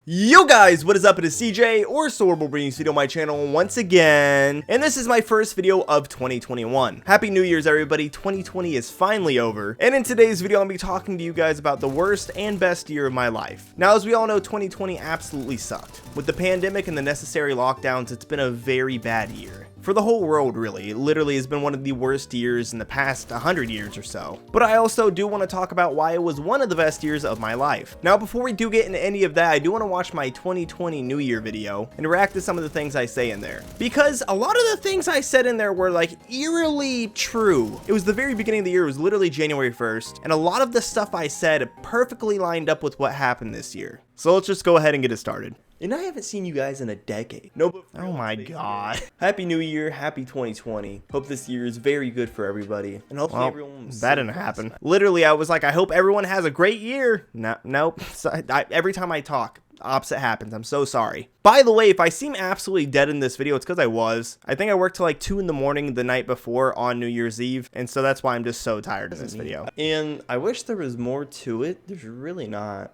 Yo guys, what is up? It is CJ or Sorable bringing this video on my channel once again, and this is my first video of 2021. Happy New Year's everybody. 2020 is finally over, and in today's video I'll be talking to you guys about the worst and best year of my life. Now, as we all know, 2020 absolutely sucked. With the pandemic and the necessary lockdowns, it's been a very bad year. For the whole world, really. It literally has been one of the worst years in the past 100 years or so. But I also do want to talk about why it was one of the best years of my life. Now, before we do get into any of that, I do want to watch my 2020 New Year video and react to some of the things I say in there. Because a lot of the things I said in there were like eerily true. It was the very beginning of the year, it was literally January 1st, and a lot of the stuff I said perfectly lined up with what happened this year. So let's just go ahead and get it started. And I haven't seen you guys in a decade. No, but oh my god. Happy New Year, happy 2020. Hope this year is very good for everybody. And hopefully everyone that didn't happen. Literally, I was like, I hope everyone has a great year. Nope. So, every time I talk, opposite happens. I'm so sorry. By the way, if I seem absolutely dead in this video, it's because I was. I think I worked till like 2 in the morning the night before on New Year's Eve, and so that's why I'm just so tired in this video. And I wish there was more to it. There's really not.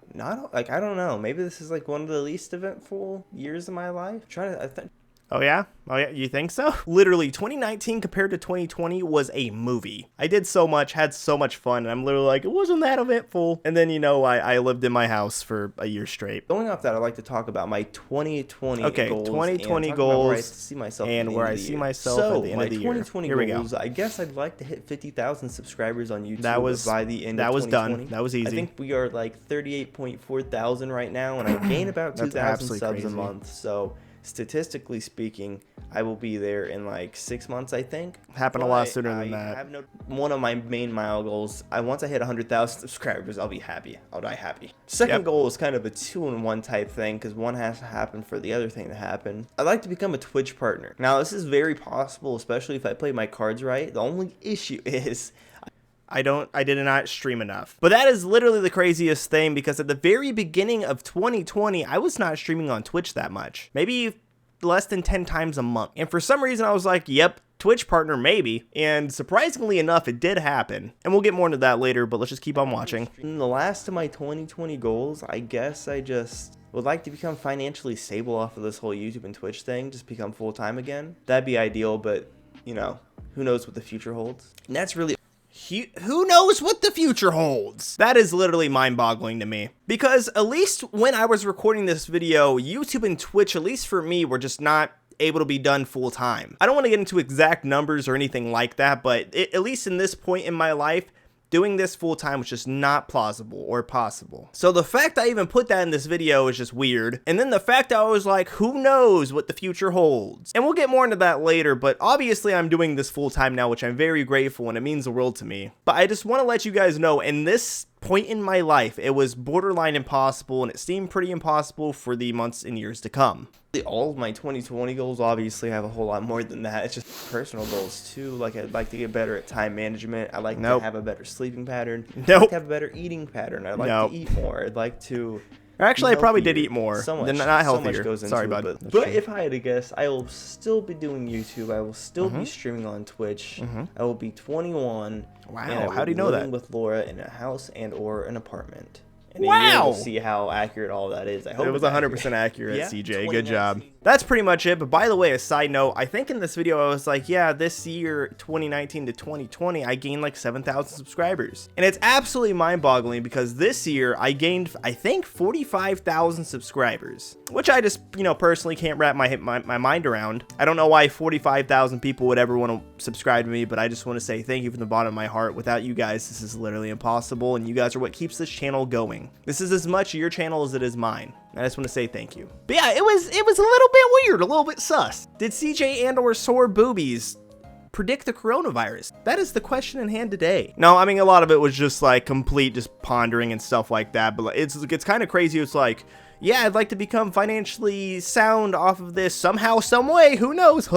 Like, I don't know. Maybe this is like one of the least eventful years of my life. Oh yeah? Oh yeah, you think so? Literally, 2019 compared to 2020 was a movie. I did so much, had so much fun, and I'm literally like, it wasn't that eventful. And then, you know, I lived in my house for a year straight. Going off that, I'd like to talk about my 2020 goals. Okay, 2020 goals, where I see myself and where I see myself at the end of the year. 2020 Here we go. I guess I'd like to hit 50,000 subscribers on YouTube by the end of 2020. That was done. That was easy. I think we are like 38.4 thousand right now, and I gain about 2,000 subs a month, so statistically speaking, I will be there in like 6 months, I think. Happened a lot sooner than that. One of my main mile goals, once I hit 100,000 subscribers, I'll be happy. I'll die happy. Second goal is kind of a 2-in-1 type thing, because one has to happen for the other thing to happen. I'd like to become a Twitch partner. Now, this is very possible, especially if I play my cards right. The only issue is I did not stream enough. But that is literally the craziest thing, because at the very beginning of 2020, I was not streaming on Twitch that much. Maybe less than 10 times a month. And for some reason, I was like, yep, Twitch partner, maybe. And surprisingly enough, it did happen. And we'll get more into that later, but let's just keep on watching. In the last of my 2020 goals, I guess I just would like to become financially stable off of this whole YouTube and Twitch thing, just become full-time again. That'd be ideal, but, you know, who knows what the future holds. And that's really who knows what the future holds? That is literally mind-boggling to me. Because at least when I was recording this video, YouTube and Twitch, at least for me, were just not able to be done full-time. I don't want to get into exact numbers or anything like that, but at least in this point in my life, doing this full-time was just not plausible or possible. So the fact I even put that in this video is just weird. And then the fact I was like, who knows what the future holds? And we'll get more into that later, but obviously I'm doing this full-time now, which I'm very grateful, and it means the world to me. But I just want to let you guys know, in this point in my life, it was borderline impossible, and it seemed pretty impossible for the months and years to come. All of my 2020 goals obviously have a whole lot more than that. It's just personal goals too. Like, I'd like to get better at time management. I'd like to have a better sleeping pattern. I'd like to have a better eating pattern. I'd like to eat more. I'd like to actually, I probably did eat more. Than not healthier. Sorry, bud. But if I had to guess, I will still be doing YouTube. I will still be streaming on Twitch. I will be 21. Wow, how do you know that? Living with Laura in a house and or an apartment. And we'll see how accurate all that is. I hope it was 100% accurate, yeah, CJ. Good job. That's pretty much it. But by the way, a side note, I think in this video I was like, yeah, this year, 2019 to 2020, I gained like 7,000 subscribers. And it's absolutely mind-boggling, because this year I gained, I think, 45,000 subscribers, which I just, you know, personally can't wrap my mind around. I don't know why 45,000 people would ever want to subscribe to me, but I just want to say thank you from the bottom of my heart. Without you guys, this is literally impossible, and you guys are what keeps this channel going. This is as much your channel as it is mine. I just want to say thank you. But yeah, it was a little bit weird, a little bit sus. Did CJ or Sorable predict the coronavirus? That is the question in hand today. No, I mean, a lot of it was just like complete just pondering and stuff like that, but it's kind of crazy. It's like, yeah, I'd like to become financially sound off of this somehow, some way, who knows,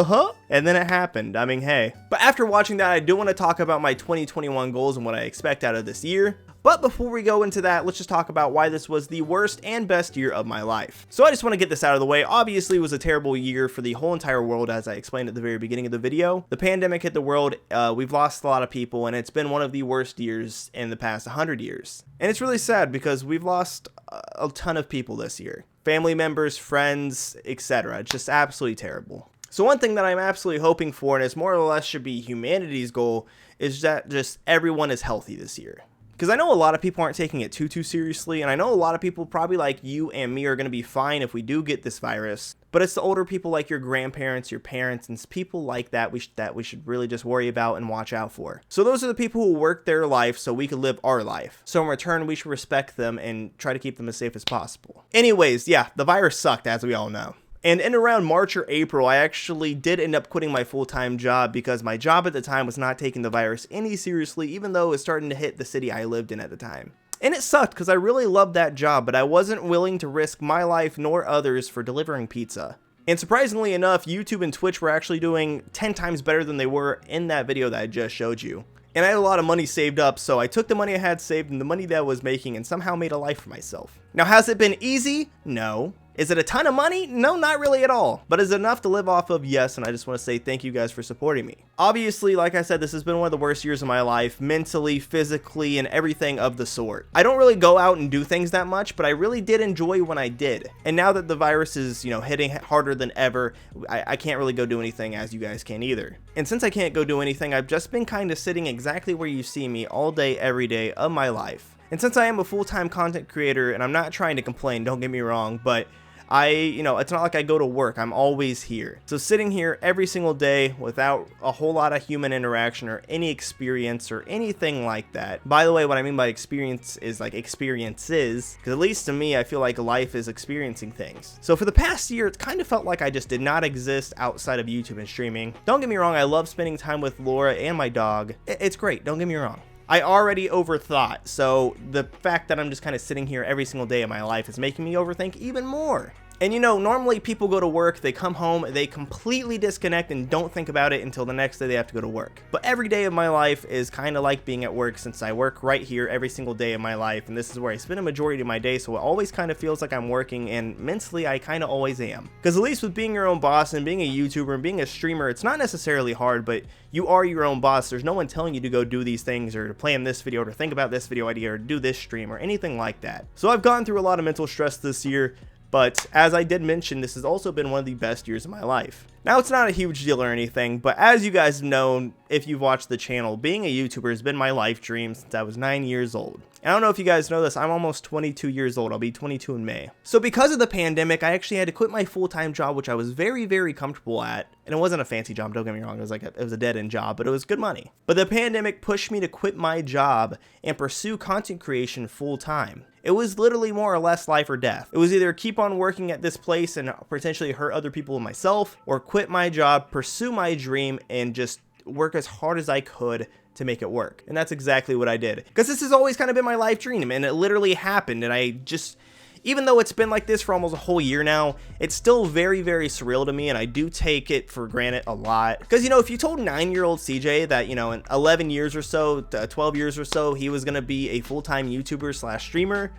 and then it happened. I mean, hey. But after watching that, I do want to talk about my 2021 goals and what I expect out of this year. But before we go into that, let's just talk about why this was the worst and best year of my life. So I just want to get this out of the way. Obviously, it was a terrible year for the whole entire world, as I explained at the very beginning of the video. The pandemic hit the world, we've lost a lot of people, and it's been one of the worst years in the past 100 years. And it's really sad because we've lost a ton of people this year. family members, friends, etc. It's just absolutely terrible. So one thing that I'm absolutely hoping for, and it's more or less should be humanity's goal, is that just everyone is healthy this year. Because I know a lot of people aren't taking it too seriously, and I know a lot of people probably like you and me are going to be fine if we do get this virus. But it's the older people like your grandparents, your parents, and people like that we should really just worry about and watch out for. So those are the people who work their life so we can live our life. So in return, we should respect them and try to keep them as safe as possible. Anyways, yeah, the virus sucked, as we all know. And in around March or April, I actually did end up quitting my full-time job because my job at the time was not taking the virus any seriously, even though it was starting to hit the city I lived in at the time. And it sucked because I really loved that job, but I wasn't willing to risk my life nor others for delivering pizza. And surprisingly enough, YouTube and Twitch were actually doing 10 times better than they were in that video that I just showed you. And I had a lot of money saved up, so I took the money I had saved and the money that I was making and somehow made a life for myself. Now, has it been easy? No. Is it a ton of money? No, not really at all. But is it enough to live off of? Yes, and I just want to say thank you guys for supporting me. Obviously, like I said, this has been one of the worst years of my life, mentally, physically, and everything of the sort. I don't really go out and do things that much, but I really did enjoy when I did. And now that the virus is, hitting harder than ever, I can't really go do anything, as you guys can either. And since I can't go do anything, I've just been kind of sitting exactly where you see me all day, every day of my life. And since I am a full-time content creator, and I'm not trying to complain, don't get me wrong, but it's not like I go to work. I'm always here. So sitting here every single day without a whole lot of human interaction or any experience or anything like that. By the way, what I mean by experience is like experiences, because at least to me, I feel like life is experiencing things. So for the past year, it kind of felt like I just did not exist outside of YouTube and streaming. Don't get me wrong. I love spending time with Laura and my dog. It's great. Don't get me wrong. I already overthought, so the fact that I'm just kind of sitting here every single day of my life is making me overthink even more. And normally people go to work, they come home, they completely disconnect and don't think about it until the next day they have to go to work. But every day of my life is kind of like being at work, since I work right here every single day of my life, and this is where I spend a majority of my day, so it always kind of feels like I'm working, and mentally I kind of always am. Because at least with being your own boss and being a YouTuber and being a streamer, it's not necessarily hard, but you are your own boss. There's no one telling you to go do these things or to plan this video or to think about this video idea or do this stream or anything like that. So I've gone through a lot of mental stress this year. But as I did mention, this has also been one of the best years of my life. Now, it's not a huge deal or anything, but as you guys have known, if you've watched the channel, being a YouTuber has been my life dream since I was 9 years old. And I don't know if you guys know this, I'm almost 22 years old. I'll be 22 in May. So because of the pandemic, I actually had to quit my full-time job, which I was very, very comfortable at. And it wasn't a fancy job, don't get me wrong. It was a dead-end job, but it was good money. But the pandemic pushed me to quit my job and pursue content creation full-time. It was literally more or less life or death. It was either keep on working at this place and potentially hurt other people and myself, or quit my job, pursue my dream, and just work as hard as I could to make it work. And that's exactly what I did. Because this has always kind of been my life dream, and it literally happened. And I just, even though it's been like this for almost a whole year now, it's still very, very surreal to me, and I do take it for granted a lot. Because, if you told 9-year-old CJ that, in 11 years or so, 12 years or so, he was going to be a full-time YouTuber / streamer,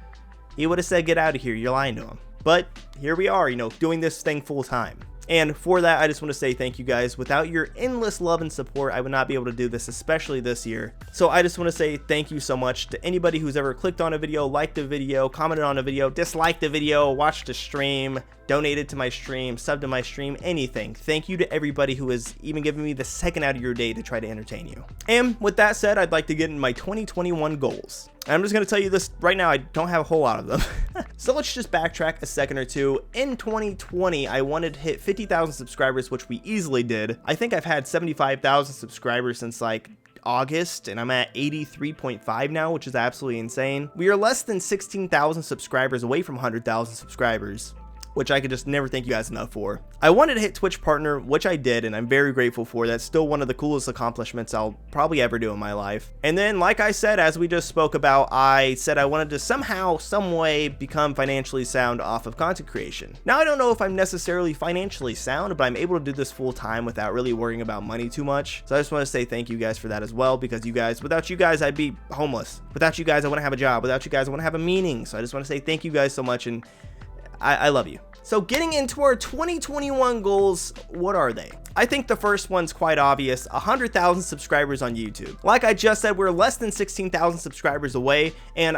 he would have said, get out of here, you're lying to him. But here we are, doing this thing full-time. And for that, I just want to say thank you guys. Without your endless love and support, I would not be able to do this, especially this year. So I just want to say thank you so much to anybody who's ever clicked on a video, liked a video, commented on a video, disliked the video, watched a stream, donated to my stream, subbed to my stream, anything. Thank you to everybody who has even given me the second out of your day to try to entertain you. And with that said, I'd like to get into my 2021 goals. And I'm just going to tell you this right now, I don't have a whole lot of them. So let's just backtrack a second or two. In 2020, I wanted to hit 50,000 subscribers, which we easily did. I think I've had 75,000 subscribers since like August, and I'm at 83.5 now, which is absolutely insane. We are less than 16,000 subscribers away from 100,000 subscribers, which I could just never thank you guys enough for. I wanted to hit Twitch partner, which I did, and I'm very grateful for. That's still one of the coolest accomplishments I'll probably ever do in my life. And then, like I said, as we just spoke about, I said I wanted to somehow, some way become financially sound off of content creation. Now, I don't know if I'm necessarily financially sound, but I'm able to do this full time without really worrying about money too much. So I just want to say thank you guys for that as well, because without you guys, I'd be homeless. Without you guys, I wouldn't have a job. Without you guys, I wouldn't have a meaning. So I just want to say thank you guys so much, and I love you. So getting into our 2021 goals, what are they? I think the first one's quite obvious: 100,000 subscribers on YouTube. Like I just said, we're less than 16,000 subscribers away, and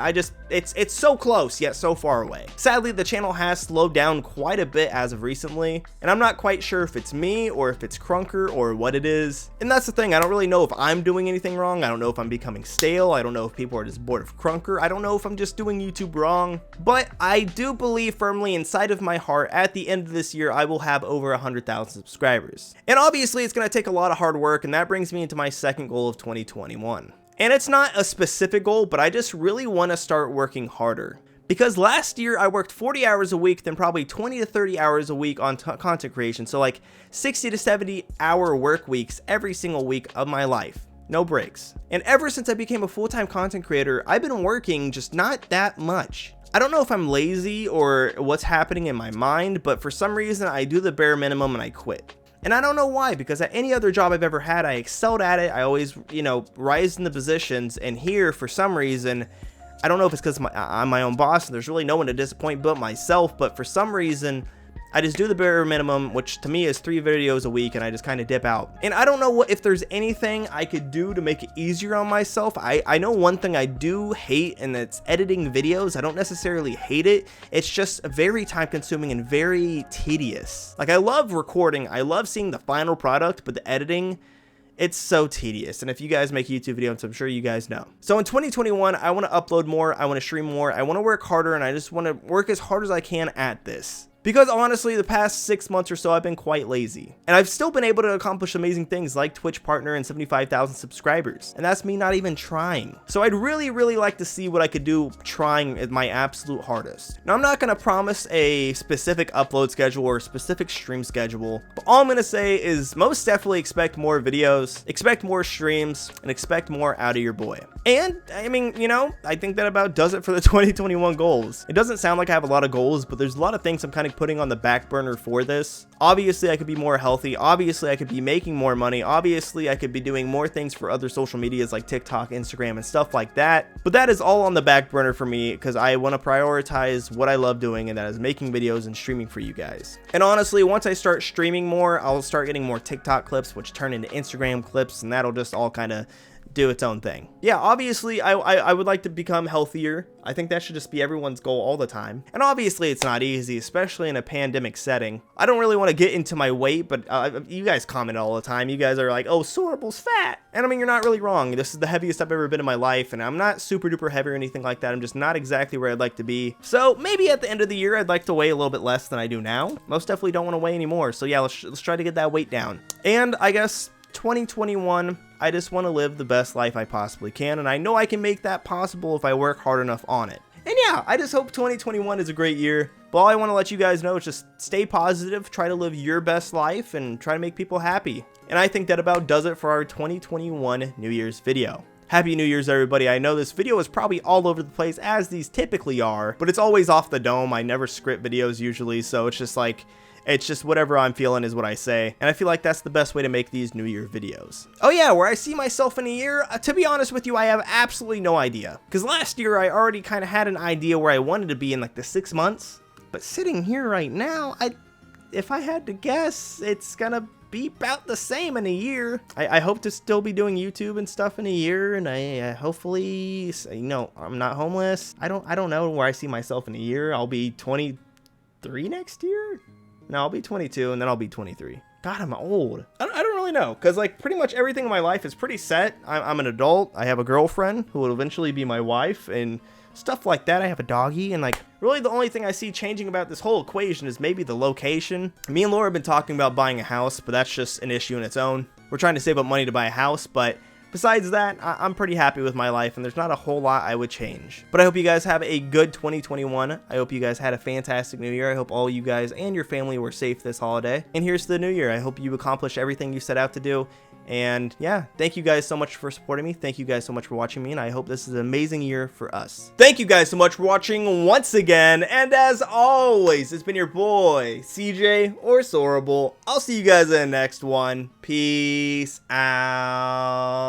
it's so close yet so far away. Sadly, the channel has slowed down quite a bit as of recently, and I'm not quite sure if it's me or if it's Krunker or what it is. And that's the thing, I don't really know if I'm doing anything wrong. I don't know if I'm becoming stale. I don't know if people are just bored of Krunker. I don't know if I'm just doing YouTube wrong, but I do believe firmly inside of my heart at the end of this year I will have over 100,000 subscribers. And obviously it's going to take a lot of hard work, and that brings me into my second goal of 2021. And it's not a specific goal, but I just really want to start working harder. Because last year I worked 40 hours a week, then probably 20 to 30 hours a week on content creation. So like 60 to 70 hour work weeks every single week of my life. No breaks. And ever since I became a full-time content creator, I've been working just not that much. I don't know if I'm lazy or what's happening in my mind, but for some reason I do the bare minimum and I quit. And I don't know why, because at any other job I've ever had, I excelled at it. I always, rise in the positions. And here, for some reason, I don't know if it's because I'm my own boss and there's really no one to disappoint but myself, but for some reason, I just do the bare minimum, which to me is 3 videos a week, and I just kind of dip out. And I don't know if there's anything I could do to make it easier on myself. I know one thing I do hate, and that's editing videos. I don't necessarily hate it. It's just very time consuming and very tedious. Like, I love recording. I love seeing the final product, but the editing, it's so tedious. And if you guys make YouTube videos, I'm sure you guys know. So in 2021, I want to upload more. I want to stream more. I want to work harder, and I just want to work as hard as I can at this. Because honestly, the past 6 months or so, I've been quite lazy. And I've still been able to accomplish amazing things like Twitch partner and 75,000 subscribers. And that's me not even trying. So I'd really like to see what I could do trying at my absolute hardest. Now, I'm not going to promise a specific upload schedule or a specific stream schedule. But all I'm going to say is most definitely expect more videos, expect more streams, and expect more out of your boy. And, I mean, I think that about does it for the 2021 goals. It doesn't sound like I have a lot of goals, but there's a lot of things I'm kind of putting on the back burner for this. Obviously, I could be more healthy. Obviously, I could be making more money. Obviously, I could be doing more things for other social medias like TikTok, Instagram, and stuff like that. But that is all on the back burner for me because I want to prioritize what I love doing, and that is making videos and streaming for you guys. And honestly, once I start streaming more, I'll start getting more TikTok clips, which turn into Instagram clips, and that'll just all kind of do its own thing. Yeah, obviously I would like to become healthier. I think that should just be everyone's goal all the time. And obviously it's not easy, especially in a pandemic setting. I don't really want to get into my weight, but you guys comment all the time. You guys are like, oh, Sorable's fat. And I mean, you're not really wrong. This is the heaviest I've ever been in my life, and I'm not super duper heavy or anything like that. I'm just not exactly where I'd like to be. So maybe at the end of the year, I'd like to weigh a little bit less than I do now. Most definitely don't want to weigh anymore. So yeah, let's try to get that weight down. And I guess 2021, I just want to live the best life I possibly can, and I know I can make that possible if I work hard enough on it. And yeah, I just hope 2021 is a great year. But all I want to let you guys know is just stay positive, try to live your best life, and try to make people happy. And I think that about does it for our 2021 New Year's video. Happy New Year's, everybody. I know this video is probably all over the place, as these typically are, but it's always off the dome. I never script videos usually, so it's just like, it's just whatever I'm feeling is what I say. And I feel like that's the best way to make these New Year videos. Oh yeah, where I see myself in a year, to be honest with you, I have absolutely no idea. Because last year I already kind of had an idea where I wanted to be in like the 6 months. But sitting here right now, if I had to guess, it's gonna be about the same in a year. I hope to still be doing YouTube and stuff in a year, and I hopefully, I'm not homeless. I don't know where I see myself in a year. I'll be 23 next year? No, I'll be 22, and then I'll be 23. God, I'm old. I don't really know, because like pretty much everything in my life is pretty set. I'm an adult. I have a girlfriend who will eventually be my wife, and stuff like that. I have a doggy, and like really the only thing I see changing about this whole equation is maybe the location. Me and Laura have been talking about buying a house, but that's just an issue in its own. We're trying to save up money to buy a house, but besides that, I'm pretty happy with my life, and there's not a whole lot I would change. But I hope you guys have a good 2021. I hope you guys had a fantastic new year. I hope all you guys and your family were safe this holiday. And here's to the new year. I hope you accomplish everything you set out to do. And yeah, thank you guys so much for supporting me. Thank you guys so much for watching me, and I hope this is an amazing year for us. Thank you guys so much for watching once again, and as always, it's been your boy, CJ or Sorable. I'll see you guys in the next one. Peace out.